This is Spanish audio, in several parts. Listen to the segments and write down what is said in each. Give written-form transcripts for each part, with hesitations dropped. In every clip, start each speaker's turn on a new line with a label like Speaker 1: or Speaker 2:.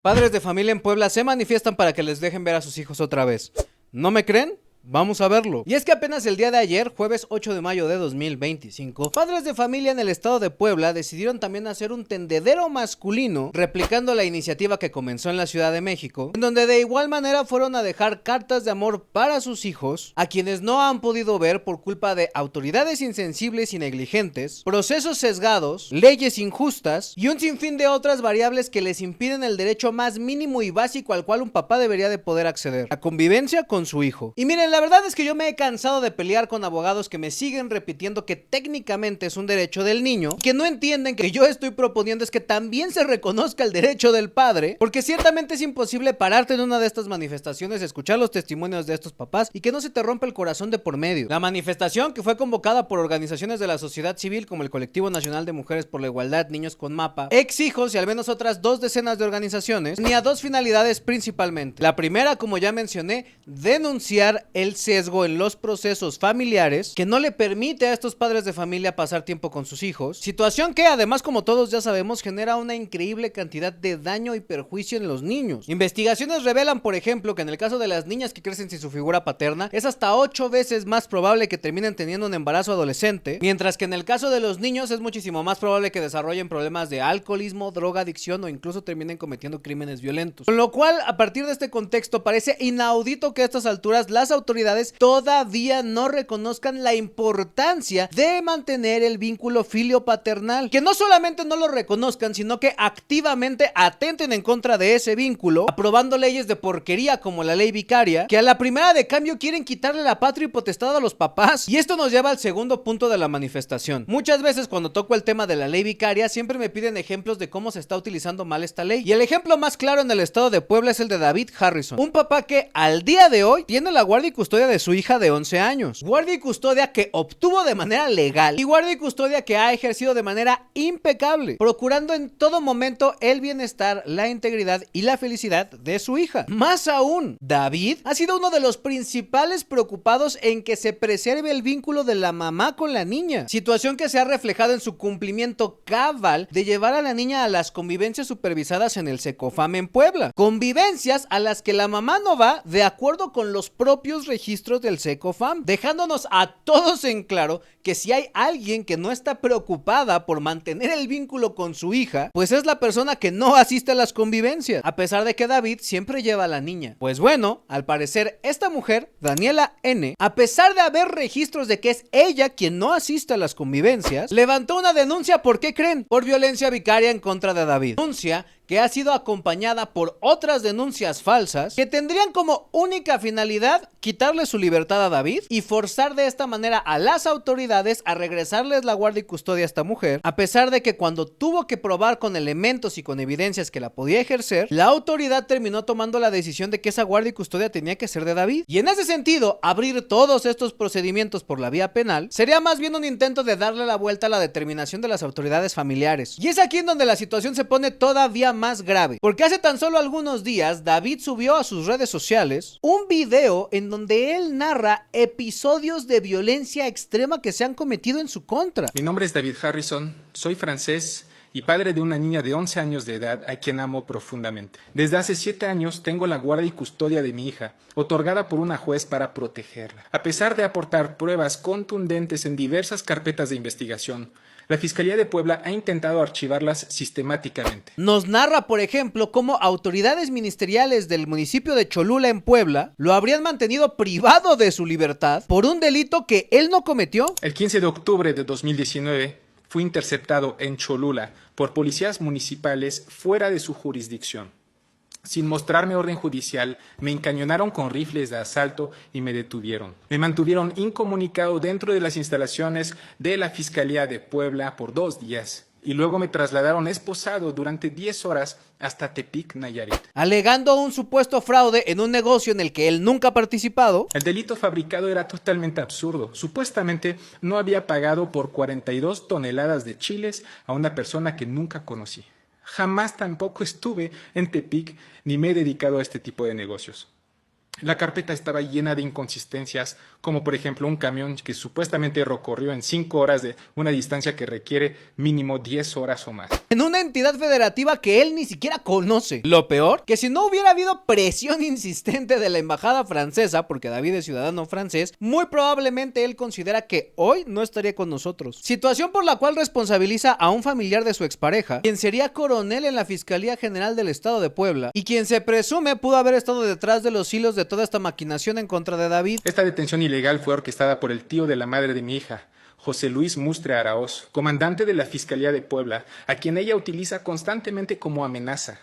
Speaker 1: Padres de familia en Puebla se manifiestan para que les dejen ver a sus hijos otra vez. ¿No me creen? Vamos a verlo. Y es que apenas el día de ayer, jueves 8 de mayo de 2025, padres de familia en el estado de Puebla decidieron también hacer un tendedero masculino, replicando la iniciativa que comenzó en la Ciudad de México, en donde de igual manera fueron a dejar cartas de amor para sus hijos, a quienes no han podido ver por culpa de autoridades insensibles y negligentes, procesos sesgados, leyes injustas y un sinfín de otras variables que les impiden el derecho más mínimo y básico al cual un papá debería de poder acceder: la convivencia con su hijo. Y miren, la verdad es que yo me he cansado de pelear con abogados que me siguen repitiendo que técnicamente es un derecho del niño, que no entienden que yo estoy proponiendo es que también se reconozca el derecho del padre, porque ciertamente es imposible pararte en una de estas manifestaciones, escuchar los testimonios de estos papás y que no se te rompa el corazón de por medio. La manifestación, que fue convocada por organizaciones de la sociedad civil como el Colectivo Nacional de Mujeres por la Igualdad, Niños con Mapa, Ex Hijos y al menos otras 2 decenas de organizaciones, tenía 2 finalidades principalmente. La primera, como ya mencioné, denunciar el sesgo en los procesos familiares que no le permite a estos padres de familia pasar tiempo con sus hijos, situación que además, como todos ya sabemos, genera una increíble cantidad de daño y perjuicio en los niños. Investigaciones revelan, por ejemplo, que en el caso de las niñas que crecen sin su figura paterna, es hasta 8 veces más probable que terminen teniendo un embarazo adolescente, mientras que en el caso de los niños es muchísimo más probable que desarrollen problemas de alcoholismo, drogadicción o incluso terminen cometiendo crímenes violentos. Con lo cual, a partir de este contexto, parece inaudito que a estas alturas las autoridades todavía no reconozcan la importancia de mantener el vínculo filio-paternal. Que no solamente no lo reconozcan, sino que activamente atenten en contra de ese vínculo, aprobando leyes de porquería como la ley vicaria, que a la primera de cambio quieren quitarle la patria y potestad a los papás. Y esto nos lleva al segundo punto de la manifestación. Muchas veces cuando toco el tema de la ley vicaria, siempre me piden ejemplos de cómo se está utilizando mal esta ley. Y el ejemplo más claro en el estado de Puebla es el de David Harrison, un papá que al día de hoy tiene la guardia y custodia de su hija de 11 años. Guardia y custodia que obtuvo de manera legal y guardia y custodia que ha ejercido de manera impecable, procurando en todo momento el bienestar, la integridad y la felicidad de su hija. Más aún, David ha sido uno de los principales preocupados en que se preserve el vínculo de la mamá con la niña, situación que se ha reflejado en su cumplimiento cabal de llevar a la niña a las convivencias supervisadas en el Secofam en Puebla, convivencias a las que la mamá no va de acuerdo con los propios registros del Secofam, dejándonos a todos en claro que si hay alguien que no está preocupada por mantener el vínculo con su hija, pues es la persona que no asiste a las convivencias, a pesar de que David siempre lleva a la niña. Pues bueno, al parecer esta mujer, Daniela N., a pesar de haber registros de que es ella quien no asiste a las convivencias, levantó una denuncia. ¿Por qué creen? Por violencia vicaria en contra de David. Denuncia que ha sido acompañada por otras denuncias falsas que tendrían como única finalidad quitarle su libertad a David y forzar de esta manera a las autoridades a regresarles la guardia y custodia a esta mujer, a pesar de que cuando tuvo que probar con elementos y con evidencias que la podía ejercer, la autoridad terminó tomando la decisión de que esa guardia y custodia tenía que ser de David. Y en ese sentido, abrir todos estos procedimientos por la vía penal sería más bien un intento de darle la vuelta a la determinación de las autoridades familiares. Y es aquí en donde la situación se pone todavía más grave, porque hace tan solo algunos días David subió a sus redes sociales un video en donde él narra episodios de violencia extrema que se han cometido en su contra.
Speaker 2: Mi nombre es David Harrison, soy francés y padre de una niña de 11 años de edad a quien amo profundamente. Desde hace 7 años tengo la guardia y custodia de mi hija, otorgada por una juez para protegerla. A pesar de aportar pruebas contundentes en diversas carpetas de investigación, la Fiscalía de Puebla ha intentado archivarlas sistemáticamente.
Speaker 1: Nos narra, por ejemplo, cómo autoridades ministeriales del municipio de Cholula en Puebla lo habrían mantenido privado de su libertad por un delito que él no cometió.
Speaker 2: El 15 de octubre de 2019 fui interceptado en Cholula por policías municipales fuera de su jurisdicción. Sin mostrarme orden judicial, me encañonaron con rifles de asalto y me detuvieron. Me mantuvieron incomunicado dentro de las instalaciones de la Fiscalía de Puebla por 2 días y luego me trasladaron esposado durante 10 horas hasta Tepic, Nayarit.
Speaker 1: Alegando un supuesto fraude en un negocio en el que él nunca ha participado.
Speaker 2: El delito fabricado era totalmente absurdo. Supuestamente no había pagado por 42 toneladas de chiles a una persona que nunca conocí. Jamás tampoco estuve en Tepic ni me he dedicado a este tipo de negocios. La carpeta estaba llena de inconsistencias, como por ejemplo un camión que supuestamente recorrió en 5 horas de una distancia que requiere mínimo 10 horas o más.
Speaker 1: En una entidad federativa que él ni siquiera conoce. Lo peor, que si no hubiera habido presión insistente de la embajada francesa, porque David es ciudadano francés, muy probablemente él considera que hoy no estaría con nosotros. Situación por la cual responsabiliza a un familiar de su expareja, quien sería coronel en la Fiscalía General del Estado de Puebla, y quien se presume pudo haber estado detrás de los hilos de toda esta maquinación en contra de David.
Speaker 2: Esta detención ilegal fue orquestada por el tío de la madre de mi hija, José Luis Mustre Araoz, comandante de la Fiscalía de Puebla, a quien ella utiliza constantemente como amenaza.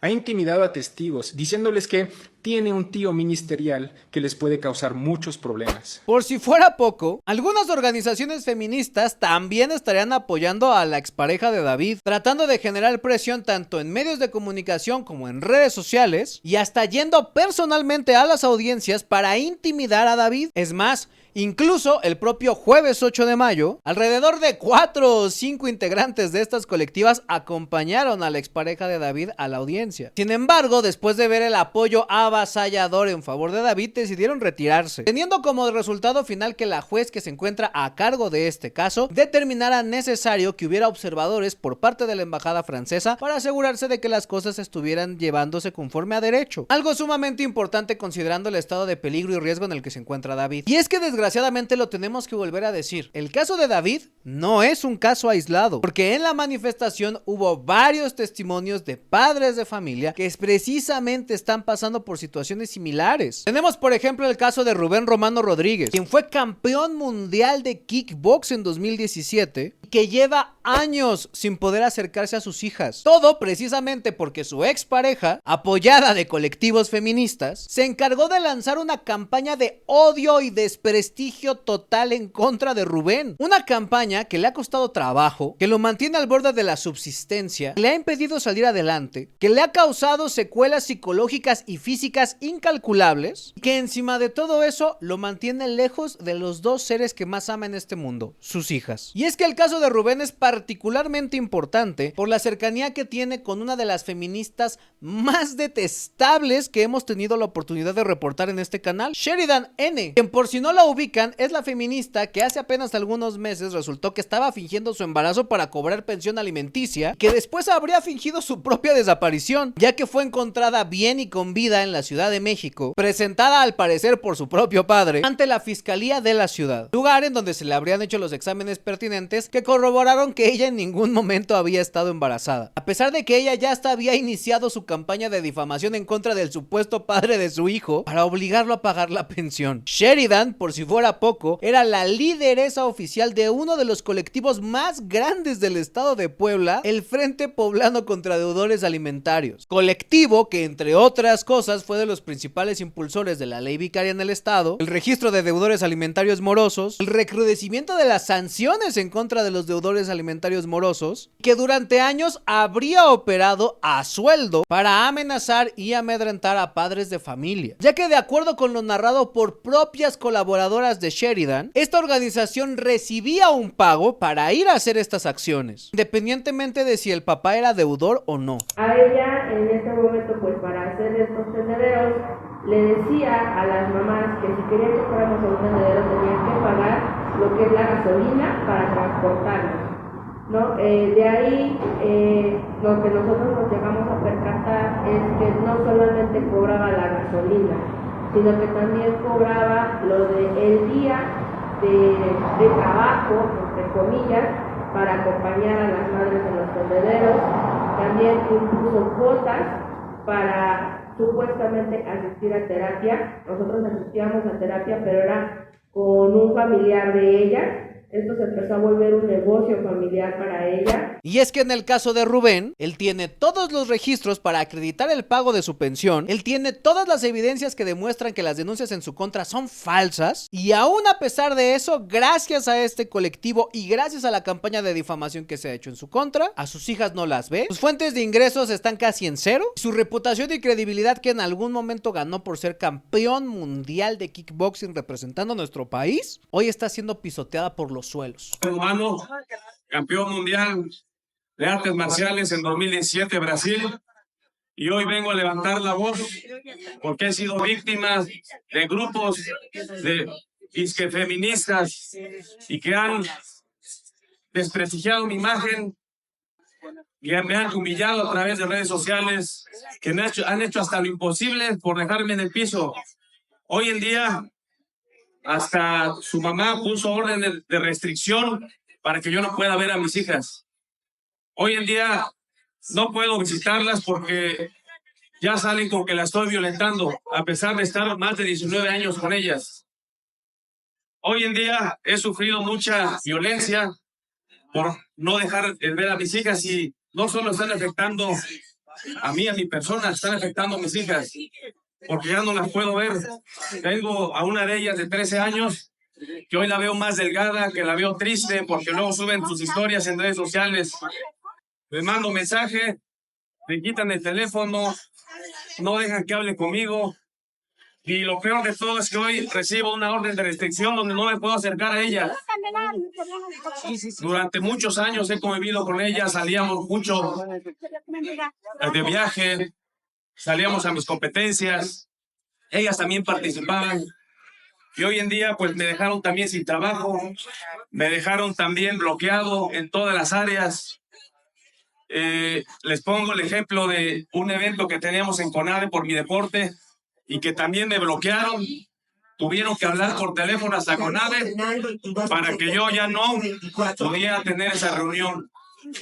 Speaker 2: Ha intimidado a testigos, diciéndoles que tiene un tío ministerial que les puede causar muchos problemas.
Speaker 1: Por si fuera poco, algunas organizaciones feministas también estarían apoyando a la expareja de David, tratando de generar presión tanto en medios de comunicación como en redes sociales, y hasta yendo personalmente a las audiencias para intimidar a David. Es más, incluso el propio jueves 8 de mayo, alrededor de 4 o 5 integrantes de estas colectivas acompañaron a la expareja de David a la audiencia. Sin embargo, después de ver el apoyo avasallador en favor de David, decidieron retirarse, teniendo como resultado final que la juez que se encuentra a cargo de este caso determinara necesario que hubiera observadores por parte de la embajada francesa para asegurarse de que las cosas estuvieran llevándose conforme a derecho. Algo sumamente importante considerando el estado de peligro y riesgo en el que se encuentra David. Y es que desgraciadamente lo tenemos que volver a decir, el caso de David no es un caso aislado, porque en la manifestación hubo varios testimonios de padres de familia que precisamente están pasando por situaciones similares. Tenemos por ejemplo el caso de Rubén Romano Rodríguez, quien fue campeón mundial de kickbox en 2017 y que lleva años sin poder acercarse a sus hijas. Todo precisamente porque su expareja, apoyada de colectivos feministas, se encargó de lanzar una campaña de odio y desprestigio total en contra de Rubén. Una campaña que le ha costado trabajo, que lo mantiene al borde de la subsistencia, que le ha impedido salir adelante, que le ha causado secuelas psicológicas y físicas incalculables, y que encima de todo eso lo mantiene lejos de los dos seres que más ama en este mundo, sus hijas. Y es que el caso de Rubén es particularmente importante por la cercanía que tiene con una de las feministas más detestables que hemos tenido la oportunidad de reportar en este canal, Sheridan N., quien por si no la ubican es la feminista que hace apenas algunos meses resultó que estaba fingiendo su embarazo para cobrar pensión alimenticia, que después habría fingido su propia desaparición, ya que fue encontrada bien y con vida en la Ciudad de México, presentada al parecer por su propio padre ante la Fiscalía de la ciudad, lugar en donde se le habrían hecho los exámenes pertinentes que corroboraron que ella en ningún momento había estado embarazada, a pesar de que ella ya hasta había iniciado su campaña de difamación en contra del supuesto padre de su hijo para obligarlo a pagar la pensión. Sheridan, por si fuera poco, era la lideresa oficial de uno de los colectivos más grandes del estado de Puebla, el Frente Poblano contra Deudores Alimentarios, colectivo que entre otras cosas fue de los principales impulsores de la ley vicaria en el estado, el registro de deudores alimentarios morosos, el recrudecimiento de las sanciones en contra de los deudores alimentarios morosos, que durante años habría operado a sueldo para amenazar y amedrentar a padres de familia, ya que de acuerdo con lo narrado por propias colaboradoras de Sheridan, esta organización recibía un pago para ir a hacer estas acciones, independientemente de si el papá era deudor o no.
Speaker 3: A ella en ese momento, pues para hacer estos tendederos, le decía a las mamás que si querían que fuéramos a un tendedero tenían que pagar lo que es la gasolina para transportarlos, ¿no? De ahí lo que nosotros nos llegamos a percatar es que no solamente cobraba la gasolina, sino que también cobraba lo del día de trabajo, entre comillas, para acompañar a las madres en los tendederos. También impuso cuotas para supuestamente asistir a terapia. Nosotros asistíamos a terapia, pero era con un familiar de ella. Esto se empezó a volver un negocio familiar para ella.
Speaker 1: Y es que en el caso de Rubén, él tiene todos los registros para acreditar el pago de su pensión, él tiene todas las evidencias que demuestran que las denuncias en su contra son falsas, y aún a pesar de eso, gracias a este colectivo y gracias a la campaña de difamación que se ha hecho en su contra, a sus hijas no las ve, sus fuentes de ingresos están casi en cero, y su reputación y credibilidad que en algún momento ganó por ser campeón mundial de kickboxing representando a nuestro país, hoy está siendo pisoteada por los suelos.
Speaker 4: Humano, campeón mundial de artes marciales en 2017 Brasil, Y hoy vengo a levantar la voz porque he sido víctima de grupos de disque feministas y que han desprestigiado mi imagen, que me han humillado a través de redes sociales, que han hecho hasta lo imposible por dejarme en el piso. Hoy en día, hasta su mamá puso orden de restricción para que yo no pueda ver a mis hijas. Hoy en día no puedo visitarlas porque ya salen con que las estoy violentando, a pesar de estar más de 19 años con ellas. Hoy en día he sufrido mucha violencia por no dejar de ver a mis hijas y no solo están afectando a mí, a mi persona, están afectando a mis hijas, porque ya no las puedo ver. Tengo a una de ellas de 13 años, que hoy la veo más delgada, que la veo triste, porque luego suben sus historias en redes sociales. Me mando mensaje, me quitan el teléfono, no dejan que hable conmigo. Y lo peor de todo es que hoy recibo una orden de restricción donde no me puedo acercar a ella. Durante muchos años he convivido con ella, salíamos mucho de viaje, salíamos a mis competencias, ellas también participaban. Y hoy en día pues me dejaron también sin trabajo, me dejaron también bloqueado en todas las áreas. Les pongo el ejemplo de un evento que teníamos en CONADE por mi deporte y que también me bloquearon. Tuvieron que hablar por teléfono hasta CONADE para que yo ya no pudiera tener esa reunión,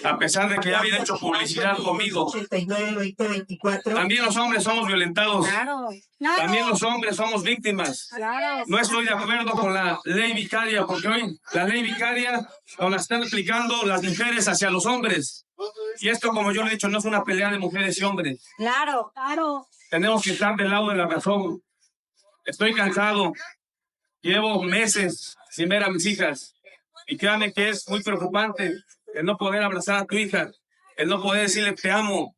Speaker 4: a pesar de que ya había hecho publicidad conmigo. También los hombres somos violentados. También los hombres somos víctimas. No estoy de acuerdo con la ley vicaria, porque hoy la ley vicaria nos la están aplicando las mujeres hacia los hombres. Y esto, como yo le he dicho, no es una pelea de mujeres y hombres.
Speaker 5: Claro, claro.
Speaker 4: Tenemos que estar del lado de la razón. Estoy cansado. Llevo meses sin ver a mis hijas. Y créanme que es muy preocupante el no poder abrazar a tu hija, el no poder decirle te amo,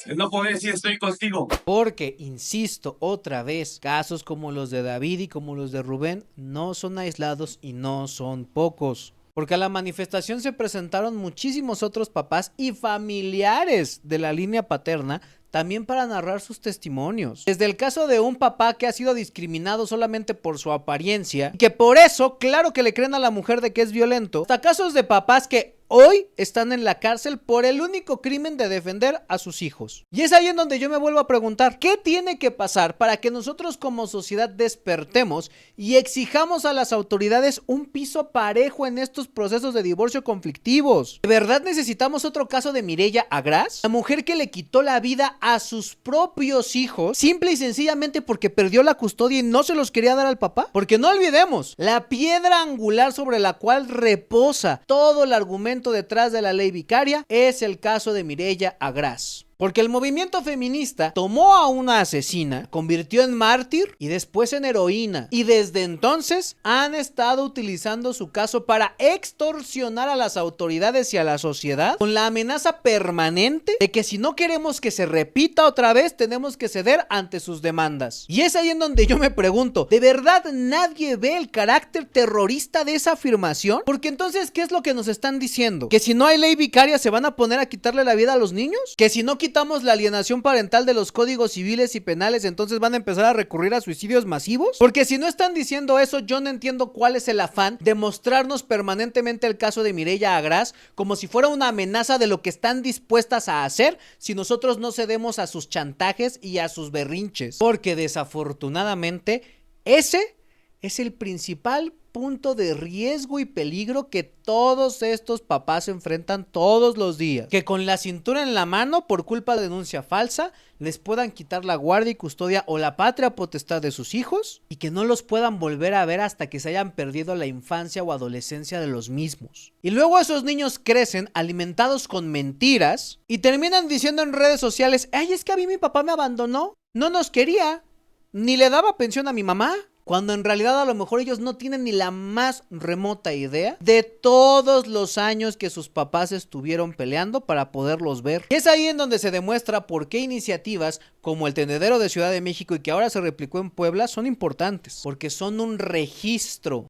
Speaker 4: el no poder decir estoy contigo.
Speaker 1: Porque, insisto otra vez, casos como los de David y como los de Rubén no son aislados y no son pocos. Porque a la manifestación se presentaron muchísimos otros papás y familiares de la línea paterna también para narrar sus testimonios. Desde el caso de un papá que ha sido discriminado solamente por su apariencia y que por eso, claro que le creen a la mujer de que es violento, hasta casos de papás que hoy están en la cárcel por el único crimen de defender a sus hijos. Y es ahí en donde yo me vuelvo a preguntar, ¿qué tiene que pasar para que nosotros como sociedad despertemos y exijamos a las autoridades un piso parejo en estos procesos de divorcio conflictivos? ¿De verdad necesitamos otro caso de Mireya Agraz? La mujer que le quitó la vida a sus propios hijos, simple y sencillamente porque perdió la custodia y no se los quería dar al papá. Porque no olvidemos, la piedra angular sobre la cual reposa todo el argumento detrás de la ley vicaria es el caso de Mireya Agraz. Porque el movimiento feminista tomó a una asesina, convirtió en mártir y después en heroína. Y desde entonces han estado utilizando su caso para extorsionar a las autoridades y a la sociedad con la amenaza permanente de que si no queremos que se repita otra vez, tenemos que ceder ante sus demandas. Y es ahí en donde yo me pregunto, ¿de verdad nadie ve el carácter terrorista de esa afirmación? Porque entonces, ¿qué es lo que nos están diciendo? ¿Que si no hay ley vicaria se van a poner a quitarle la vida a los niños? ¿Que si no quitamos la alienación parental de los códigos civiles y penales, entonces van a empezar a recurrir a suicidios masivos? Porque si no están diciendo eso, yo no entiendo cuál es el afán de mostrarnos permanentemente el caso de Mireya Agraz como si fuera una amenaza de lo que están dispuestas a hacer si nosotros no cedemos a sus chantajes y a sus berrinches. Porque desafortunadamente ese es el principal punto de riesgo y peligro que todos estos papás enfrentan todos los días. Que con la cintura en la mano, por culpa de denuncia falsa, les puedan quitar la guardia y custodia o la patria potestad de sus hijos y que no los puedan volver a ver hasta que se hayan perdido la infancia o adolescencia de los mismos. Y luego esos niños crecen alimentados con mentiras y terminan diciendo en redes sociales, ay, es que a mí mi papá me abandonó, no nos quería, ni le daba pensión a mi mamá. Cuando en realidad a lo mejor ellos no tienen ni la más remota idea de todos los años que sus papás estuvieron peleando para poderlos ver. Y es ahí en donde se demuestra por qué iniciativas como el Tendedero de Ciudad de México y que ahora se replicó en Puebla son importantes. Porque son un registro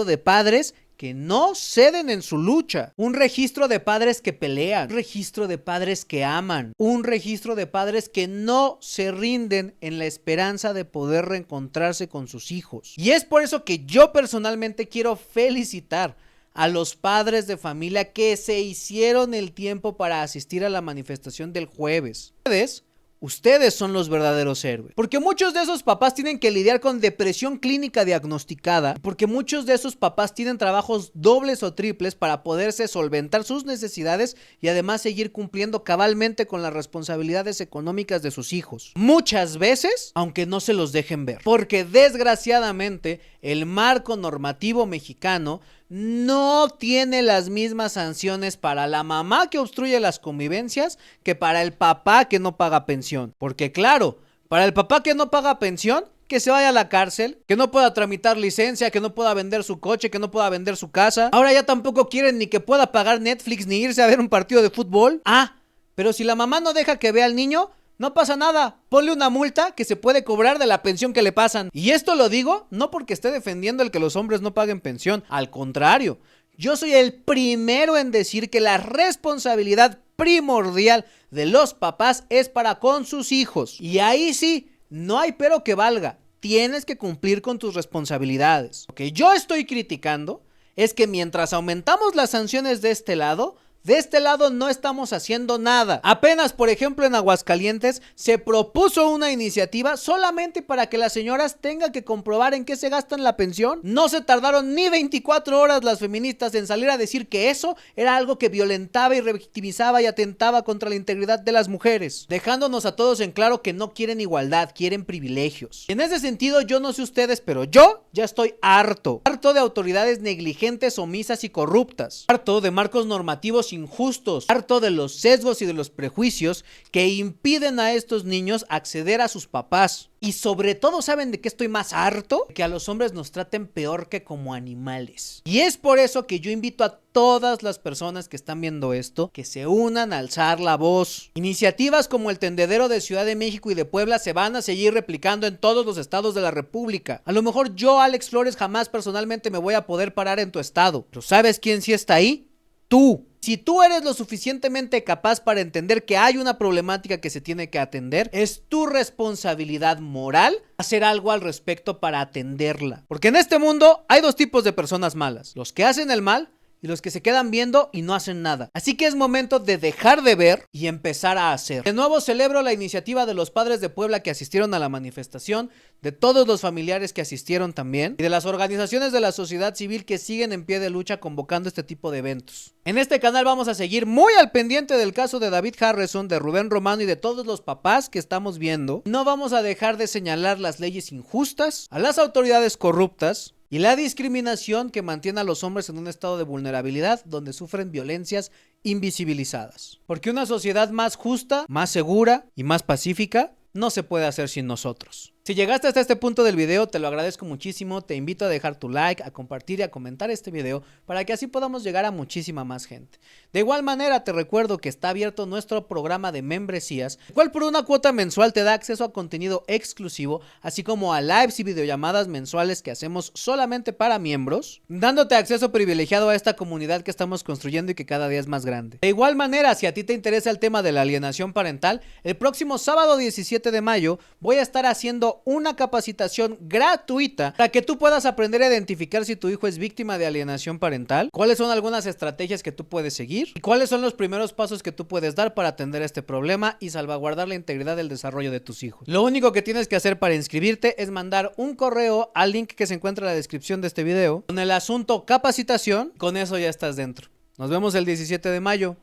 Speaker 1: de padres que no ceden en su lucha, un registro de padres que pelean, un registro de padres que aman, un registro de padres que no se rinden en la esperanza de poder reencontrarse con sus hijos. Y es por eso que yo personalmente quiero felicitar a los padres de familia que se hicieron el tiempo para asistir a la manifestación del jueves. Ustedes son los verdaderos héroes, porque muchos de esos papás tienen que lidiar con depresión clínica diagnosticada, porque muchos de esos papás tienen trabajos dobles o triples para poderse solventar sus necesidades y además seguir cumpliendo cabalmente con las responsabilidades económicas de sus hijos. Muchas veces, aunque no se los dejen ver, porque desgraciadamente el marco normativo mexicano no tiene las mismas sanciones para la mamá que obstruye las convivencias que para el papá que no paga pensión. Porque claro, para el papá que no paga pensión, que se vaya a la cárcel, que no pueda tramitar licencia, que no pueda vender su coche, que no pueda vender su casa. Ahora ya tampoco quieren ni que pueda pagar Netflix ni irse a ver un partido de fútbol. Pero si la mamá no deja que vea al niño, no pasa nada, ponle una multa que se puede cobrar de la pensión que le pasan. Y esto lo digo no porque esté defendiendo el que los hombres no paguen pensión, al contrario, yo soy el primero en decir que la responsabilidad primordial de los papás es para con sus hijos. Y ahí sí, no hay pero que valga, tienes que cumplir con tus responsabilidades. Lo que yo estoy criticando es que mientras aumentamos las sanciones de este lado no estamos haciendo nada. Apenas, por ejemplo, en Aguascalientes se propuso una iniciativa solamente para que las señoras tengan que comprobar en qué se gastan la pensión. No se tardaron ni 24 horas las feministas en salir a decir que eso era algo que violentaba y revictimizaba y atentaba contra la integridad de las mujeres, dejándonos a todos en claro que no quieren igualdad, quieren privilegios. Y en ese sentido, yo no sé ustedes, pero yo ya estoy harto de autoridades negligentes, omisas y corruptas, harto de marcos normativos injustos, harto de los sesgos y de los prejuicios que impiden a estos niños acceder a sus papás. Y sobre todo, ¿saben de qué estoy más harto? Que a los hombres nos traten peor que como animales. Y es por eso que yo invito a todas las personas que están viendo esto que se unan a alzar la voz. Iniciativas como el tendedero de Ciudad de México y de Puebla se van a seguir replicando en todos los estados de la República. A lo mejor yo, Alex Flores, jamás personalmente me voy a poder parar en tu estado, pero ¿sabes quién sí está ahí? Tú. Si tú eres lo suficientemente capaz para entender que hay una problemática que se tiene que atender, es tu responsabilidad moral hacer algo al respecto para atenderla. Porque en este mundo hay dos tipos de personas malas: los que hacen el mal y los que se quedan viendo y no hacen nada. Así que es momento de dejar de ver y empezar a hacer. De nuevo celebro la iniciativa de los padres de Puebla que asistieron a la manifestación, de todos los familiares que asistieron también, y de las organizaciones de la sociedad civil que siguen en pie de lucha convocando este tipo de eventos. En este canal vamos a seguir muy al pendiente del caso de David Harrison, de Rubén Romano y de todos los papás que estamos viendo. No vamos a dejar de señalar las leyes injustas, a las autoridades corruptas y la discriminación que mantiene a los hombres en un estado de vulnerabilidad donde sufren violencias invisibilizadas. Porque una sociedad más justa, más segura y más pacífica no se puede hacer sin nosotros. Si llegaste hasta este punto del video, te lo agradezco muchísimo. Te invito a dejar tu like, a compartir y a comentar este video para que así podamos llegar a muchísima más gente. De igual manera, te recuerdo que está abierto nuestro programa de membresías, el cual por una cuota mensual te da acceso a contenido exclusivo, así como a lives y videollamadas mensuales que hacemos solamente para miembros, dándote acceso privilegiado a esta comunidad que estamos construyendo y que cada día es más grande. De igual manera, si a ti te interesa el tema de la alienación parental, el próximo sábado 17 de mayo voy a estar haciendo una capacitación gratuita para que tú puedas aprender a identificar si tu hijo es víctima de alienación parental, cuáles son algunas estrategias que tú puedes seguir y cuáles son los primeros pasos que tú puedes dar para atender este problema y salvaguardar la integridad del desarrollo de tus hijos. Lo único que tienes que hacer para inscribirte es mandar un correo al link que se encuentra en la descripción de este video con el asunto capacitación. Con eso ya estás dentro. Nos vemos el 17 de mayo.